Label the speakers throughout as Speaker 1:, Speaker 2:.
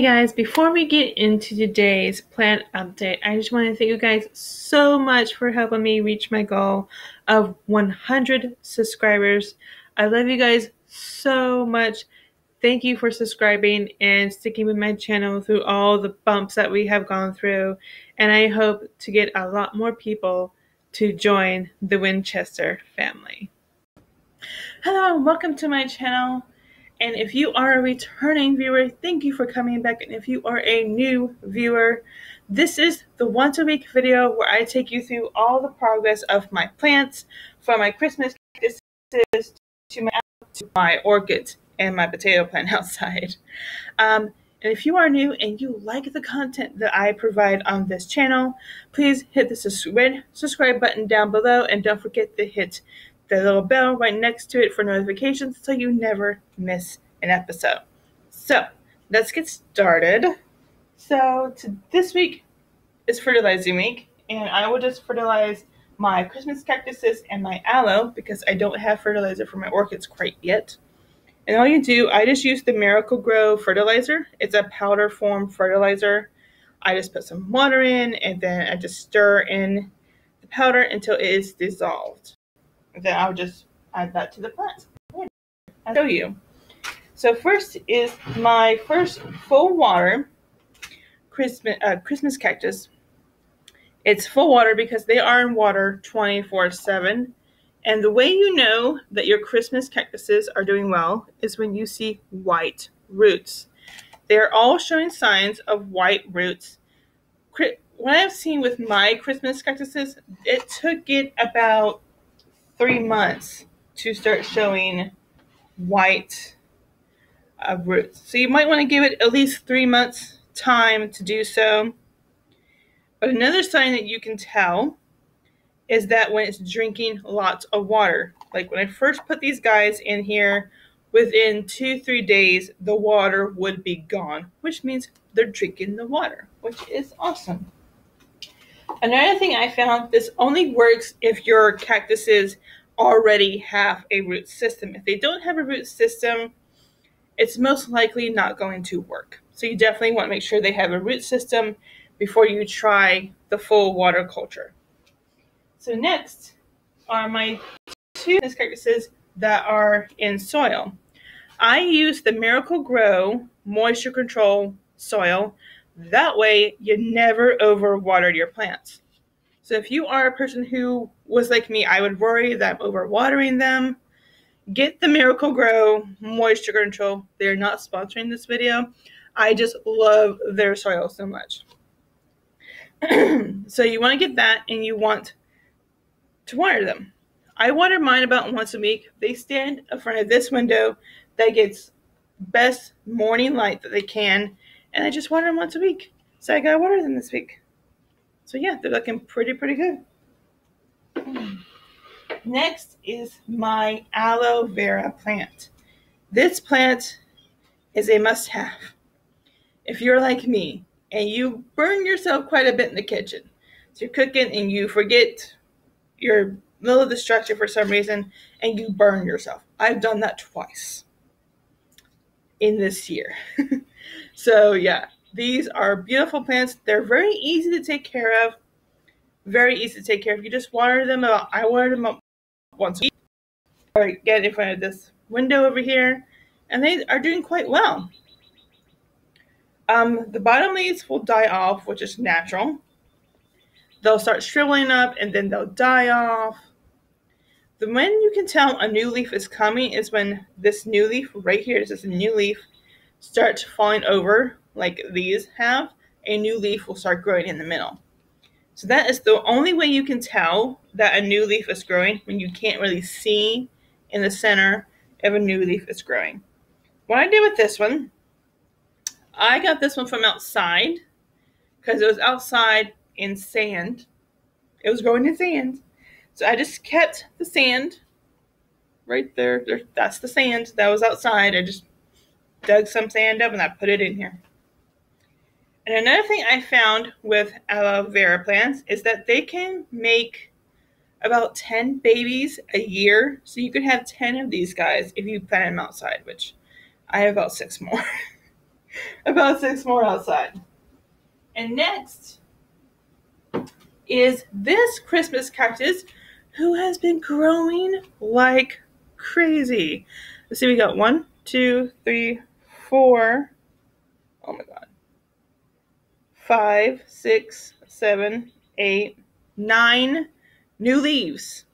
Speaker 1: Hey guys, before we get into today's plant update, I just want to thank you guys so much for helping me reach my goal of 100 subscribers. I love you guys so much. Thank you for subscribing and sticking with my channel through all the bumps that we have gone through. And I hope to get a lot more people to join the Winchester family. Hello and welcome to my channel. And if you are a returning viewer, thank you for coming back. And if you are a new viewer, this is the once a week video where I take you through all the progress of my plants, from my Christmas cactuses to my orchids and my potato plant outside. And if you are new and you like the content that I provide on this channel, please hit the red subscribe button down below, and don't forget to hit the little bell right next to it for notifications so you never miss an episode. So let's get started. So this week is fertilizing week, and I will just fertilize my Christmas cactuses and my aloe because I don't have fertilizer for my orchids quite yet. And all you do, I just use the Miracle-Gro fertilizer. It's a powder form fertilizer. I just put some water in, and then I just stir in the powder until it is dissolved. And then I'll just add that to the plants. I'll show you. So first is my first full water Christmas cactus. It's full water because they are in water 24/7. And the way you know that your Christmas cactuses are doing well is when you see white roots. They're all showing signs of white roots. What I've seen with my Christmas cactuses, it took it about 3 months to start showing white roots. So you might want to give it at least 3 months time to do so. But another sign that you can tell is that when it's drinking lots of water. Like when I first put these guys in here, within 2-3 days, the water would be gone, which means they're drinking the water, which is awesome. Another thing I found, this only works if your cactuses already have a root system. If they don't have a root system, it's most likely not going to work. So you definitely want to make sure they have a root system before you try the full water culture. So next are my two cactuses that are in soil. I use the Miracle-Gro moisture control soil. That way you never overwatered your plants. So if you are a person who was like me, I would worry that I'm overwatering them. Get the Miracle-Gro moisture control. They're not sponsoring this video. I just love their soil so much. So you want to get that, and you want to water them. I water mine about once a week. They stand in front of this window that gets best morning light that they can, and I just water them once a week. So I gotta water them this week. So yeah, they're looking pretty good. Next is my aloe vera plant. This plant is a must-have. If you're like me and you burn yourself quite a bit in the kitchen, so you're cooking and you forget you're a little distracted for some reason and you burn yourself. I've done that twice in this year. So yeah, these are beautiful plants. They're very easy to take care of. Very easy to take care of. You just water them out. I water them up once a week. Or get in front of this window over here, and they are doing quite well. The bottom leaves will die off, which is natural. They'll start shriveling up and then they'll die off. When you can tell a new leaf is coming is when this new leaf right here, this is a new leaf, starts falling over like these have. A new leaf will start growing in the middle. So that is the only way you can tell that a new leaf is growing, when you can't really see in the center if a new leaf is growing. What I did with this one, I got this one from outside because it was outside in sand. It was growing in sand. So I just kept the sand right there. That's the sand that was outside. I just dug some sand up and I put it in here. And another thing I found with aloe vera plants is that they can make about 10 babies a year. So you could have 10 of these guys if you plant them outside, which I have about 6 more. about 6 more outside. And next is this Christmas cactus who has been growing like crazy. Let's see, we got 1, 2, 3, 4. Oh my god. 5, 6, 7, 8, 9 new leaves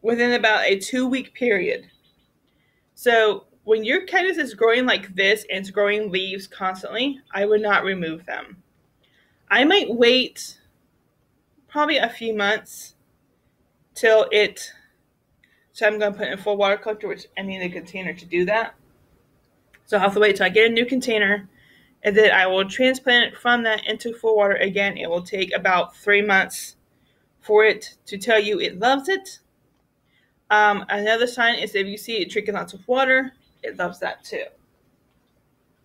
Speaker 1: within about a 2-week period. So when your cactus is growing like this and it's growing leaves constantly, I would not remove them. I might wait probably a few months till it, so I'm going to put it in full water collector, which I need a container to do that. So I'll have to wait till I get a new container, and then I will transplant it from that into full water again. It will take about 3 months for it to tell you it loves it. Another sign is if you see it drinking lots of water, it loves that too.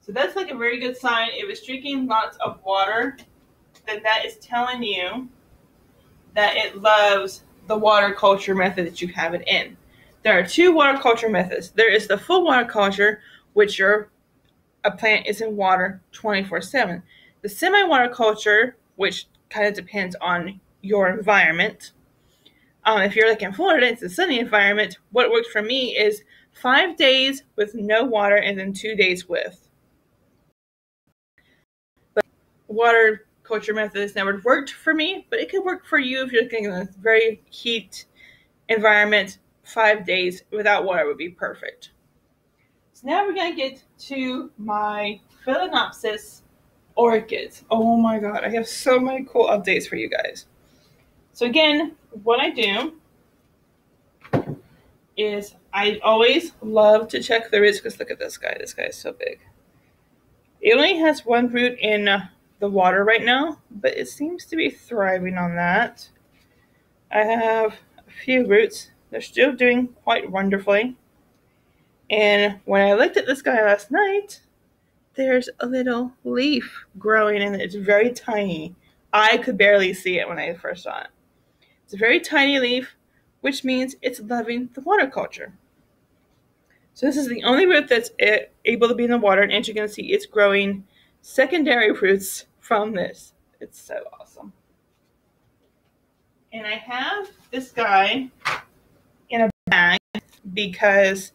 Speaker 1: So that's like a very good sign. If it's drinking lots of water, then that is telling you that it loves the water culture method that you have it in. There are 2 water culture methods. There is the full water culture, which a plant is in water 24/7. The semi-water culture, which kind of depends on your environment. If you're like in Florida, it's a sunny environment. What works for me is 5 days with no water and then 2 days with. But water culture method has never worked for me, but it could work for you if you're looking in a very heat environment. 5 days without water would be perfect. So now we're going to get to my Phalaenopsis orchids. Oh my god, I have so many cool updates for you guys. So again, what I do is I always love to check the roots, because look at this guy. This guy is so big. It only has 1 root in the water right now, but it seems to be thriving on that. I have a few roots. They're still doing quite wonderfully. And when I looked at this guy last night, there's a little leaf growing and it's very tiny. I could barely see it when I first saw it. It's a very tiny leaf, which means it's loving the water culture. So this is the only root that's able to be in the water, and as you can see, it's growing secondary roots from this. It's so awesome. And I have this guy in a bag because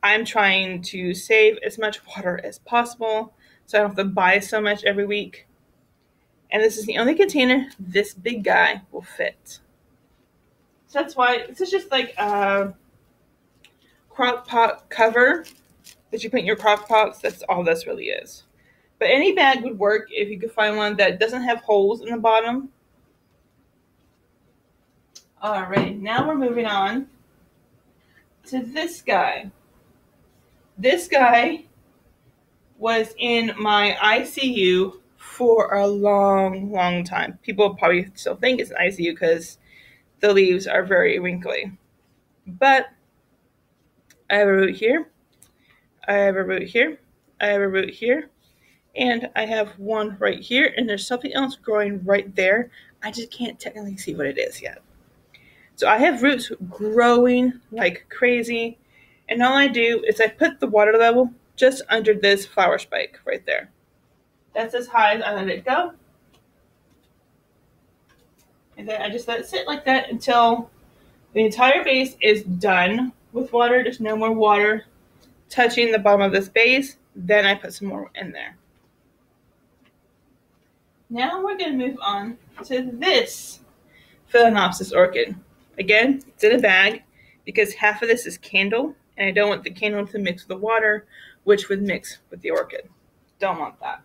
Speaker 1: I'm trying to save as much water as possible so I don't have to buy so much every week. And this is the only container this big guy will fit. So that's why this is just like a crock pot cover that you put in your crock pots. That's all this really is. But any bag would work if you could find one that doesn't have holes in the bottom. Alright, now we're moving on to this guy. This guy was in my ICU for a long, long time. People probably still think it's an ICU because the leaves are very wrinkly. But I have a root here, I have a root here, I have a root here, and I have one right here, and there's something else growing right there. I just can't technically see what it is yet. So I have roots growing like crazy, and all I do is I put the water level just under this flower spike right there. That's as high as I let it go. And then I just let it sit like that until the entire base is done with water. There's no more water touching the bottom of this base. Then I put some more in there. Now we're going to move on to this Phalaenopsis orchid. Again, it's in a bag because half of this is candle, and I don't want the candle to mix with the water, which would mix with the orchid. Don't want that.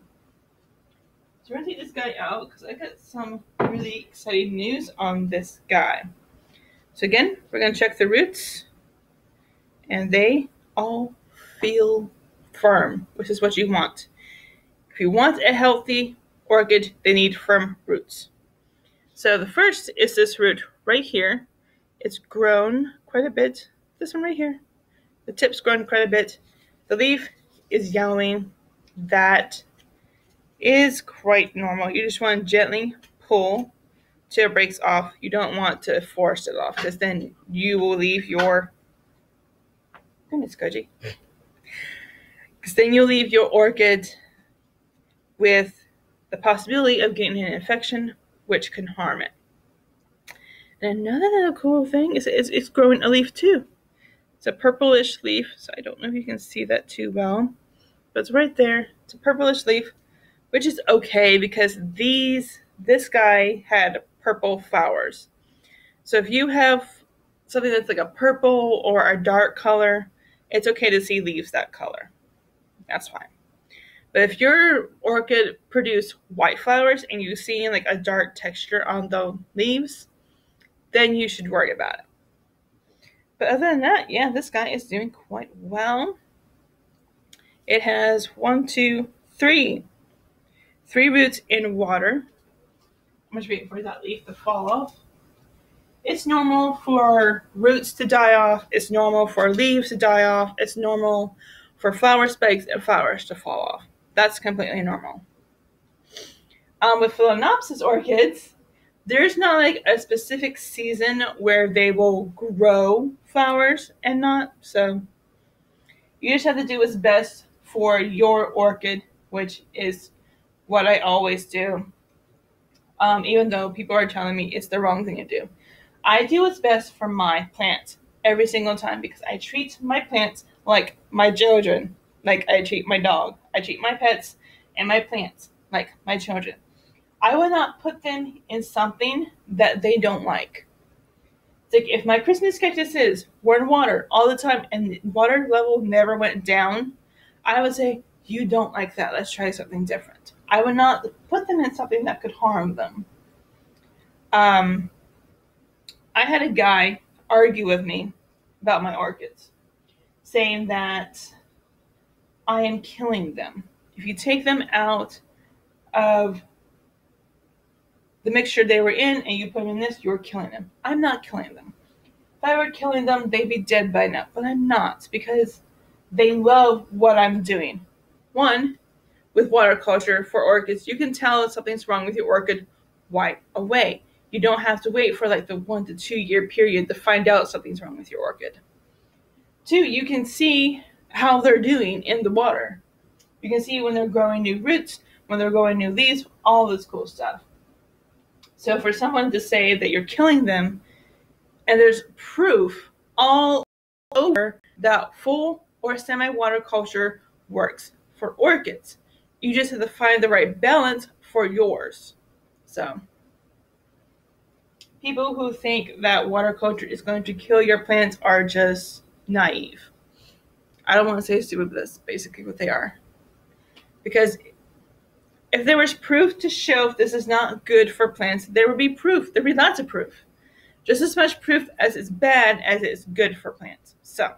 Speaker 1: So we're going to take this guy out because I got some really exciting news on this guy. So again, we're going to check the roots, and they all feel firm, which is what you want. If you want a healthy orchid, they need firm roots. So the first is this root right here. It's grown quite a bit. This one right here. The tip's grown quite a bit. The leaf is yellowing. That is quite normal. You just want to gently pull till it breaks off. You don't want to force it off because then you will leave your... Goodness, Koji. Because then you'll leave your orchid with the possibility of getting an infection, which can harm it. And another little cool thing is it's growing a leaf too. It's a purplish leaf, so I don't know if you can see that too well, but it's right there. It's a purplish leaf, which is okay because this guy had purple flowers. So if you have something that's like a purple or a dark color, it's okay to see leaves that color. That's fine. But if your orchid produce white flowers and you see like a dark texture on the leaves, then you should worry about it. But other than that, yeah, this guy is doing quite well. It has 3 roots in water. I'm just waiting for that leaf to fall off. It's normal for roots to die off. It's normal for leaves to die off. It's normal for flower spikes and flowers to fall off. That's completely normal. With Phalaenopsis orchids, there's not like a specific season where they will grow flowers and not. So you just have to do what's best for your orchid, which is what I always do. Even though people are telling me it's the wrong thing to do. I do what's best for my plants every single time because I treat my plants like my children, like I treat my dog. I treat my pets and my plants like my children. I would not put them in something that they don't like. It's like if my Christmas cactuses were in water all the time and the water level never went down, I would say, you don't like that. Let's try something different. I would not put them in something that could harm them. I had a guy argue with me about my orchids, saying that I am killing them. If you take them out of the mixture they were in and you put them in this, you're killing them. I'm not killing them. If I were killing them, they'd be dead by now. But I'm not because they love what I'm doing. One, with water culture for orchids, you can tell if something's wrong with your orchid right away. You don't have to wait for like the 1 to 2 year period to find out something's wrong with your orchid. 2, you can see how they're doing in the water. You can see when they're growing new roots, when they're growing new leaves, all this cool stuff. So for someone to say that you're killing them, and there's proof all over that full or semi-water culture works for orchids. You just have to find the right balance for yours. So people who think that water culture is going to kill your plants are just naive. I don't want to say stupid, but that's basically what they are. Because if there was proof to show if this is not good for plants, there would be proof. There'd be lots of proof. Just as much proof as it's bad as it's good for plants. So,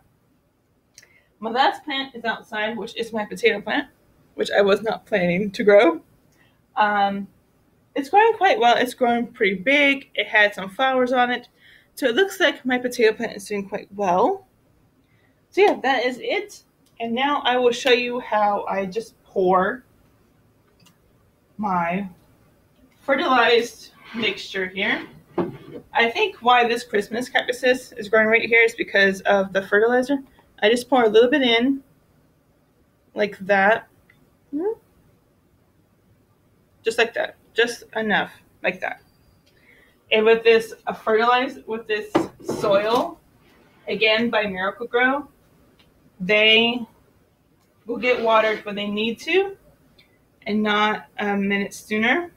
Speaker 1: my last plant is outside, which is my potato plant, which I was not planning to grow. It's growing quite well. It's growing pretty big. It had some flowers on it. So it looks like my potato plant is doing quite well. So yeah, that is it. And now I will show you how I just pour my fertilized mixture here. I think why this Christmas cactus is growing right here is because of the fertilizer. I just pour a little bit in, like that. Just like that. Just enough, like that. And with this with this soil, again by Miracle Grow, they will get watered when they need to and not a minute sooner.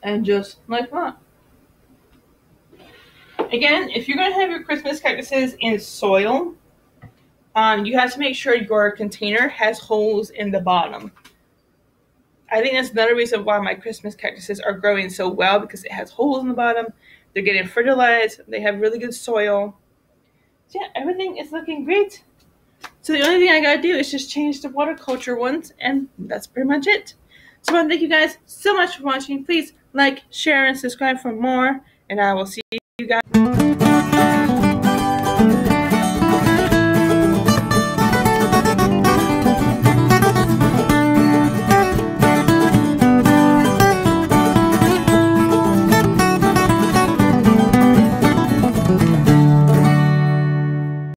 Speaker 1: And just like that. Again, if you're going to have your Christmas cactuses in soil, you have to make sure your container has holes in the bottom. I think that's another reason why my Christmas cactuses are growing so well, because it has holes in the bottom. They're getting fertilized. They have really good soil. So yeah, everything is looking great. So the only thing I gotta do is just change the water culture ones, and that's pretty much it. So I want to thank you guys so much for watching. Please like, share, and subscribe for more, and I will see you guys.